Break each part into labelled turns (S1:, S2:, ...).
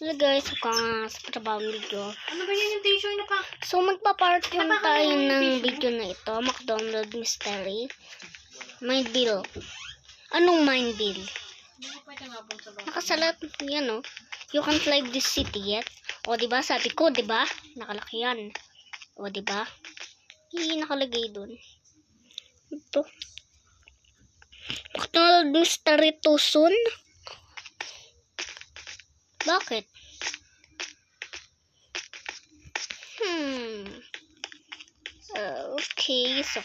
S1: Hello guys, ako nga sa trabaho video.
S2: Ano ba yan yung tissue na pa?
S1: So magpa-part 1 tayo ng video na ito. Mag-download mystery. Mind bill. Anong mind bill? Nakasalat yan, oh. You can't leave this city yet. O diba, sabi ko, diba? Nakalaki yan. O diba? Nakalagay dun. Ito. Mag-download mystery too soon? Bakit? Okay, so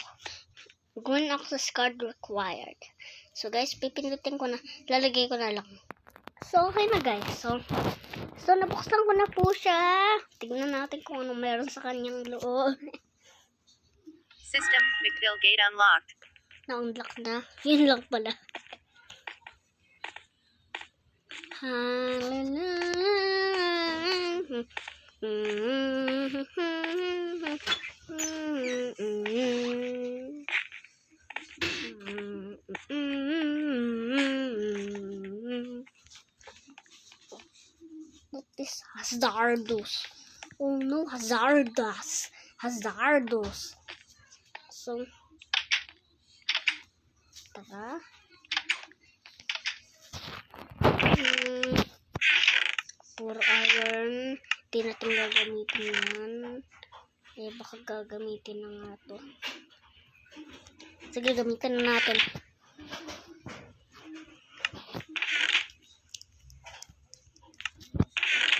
S1: going access card required. So guys, pipindutin ko na, lalagay ko na lang. So okay na guys. So nabuksan ko na po siya. Tignan natin kung ano meron sa kanyang loob.
S2: System, McDill gate unlocked.
S1: Na-unlock na. Yun lang pala. What is hazardous? Oh no, hazardous. So, tara. Puro iron. Di natin gagamitin yan. Eh, baka gagamitin na nga to. Sige, gamitin na natin.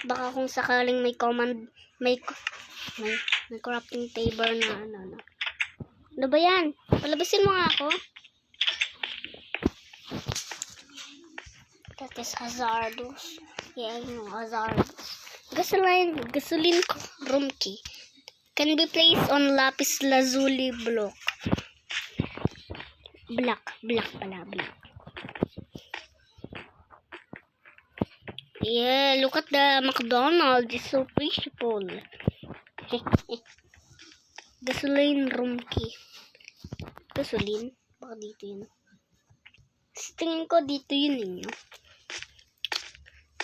S1: Baka kung sakaling may command, may crafting table na ano. Ano ba yan? Palabasin mo nga ako. That is hazardous. Yeah, you know, hazardous. Gasoline room key can be placed on lapis lazuli block. Black. Yeah, look at the McDonald's. It's so peaceful. Gasoline room key. Gasoline? Baka dito yun. Tingin ko dito yun ninyo.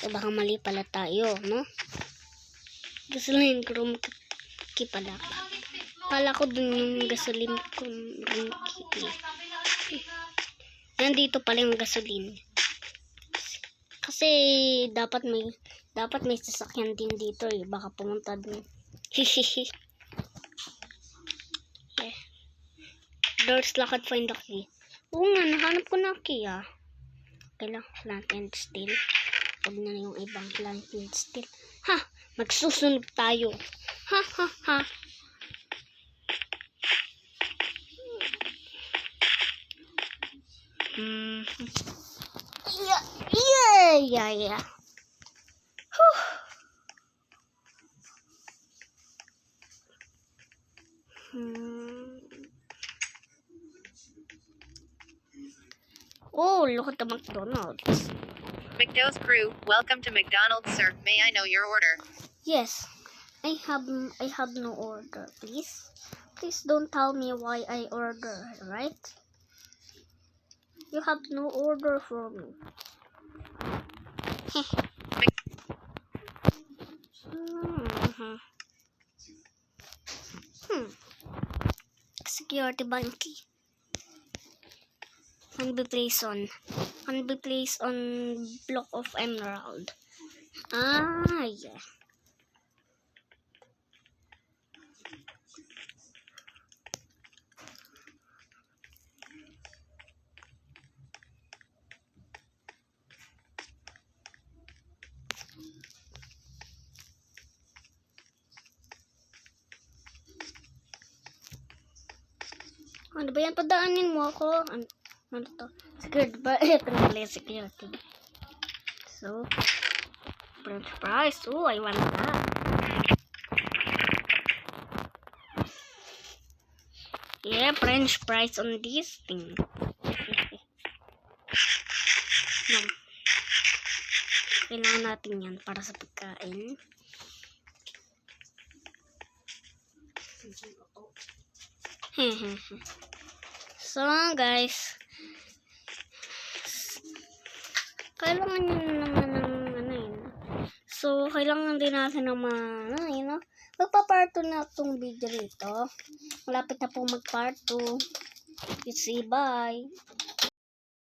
S1: So, baka mali pala tayo, no? Gasoline room key pala. Pala ko dun yung gasoline room key. Nandito pala yung gasoline. Kasi dapat may sasakyan din dito eh. Baka pumunta dun. Hihihi. Okay. Doors locked, find the key. Oo nga, nahanap ko na key ah. Kailang plant and steel. Huwag na yung ibang plant and steel. Ha! Magsusunog tayo. Ha. Yeah. Oh, look at the McDonald's.
S2: McDowell's crew, welcome to McDonald's, sir. May I know your order?
S1: Yes, I have no order, please. Please don't tell me why I order, right? You have no order for me. Security bank key. Can be placed on block of emerald. Yeah. Ano ba yan? Padaanin mo ako. Ano to? Security ba? Ito na pala yung security. So, French fries. Oh, I want that. Yeah, French fries on this thing. Kailangan natin yan para sa pagkain. So, guys, kailangan nyo naman ng So, kailangan din natin ng mga, magpa-part 2 na itong video rito. Malapit na po mag-part 2. You see, bye!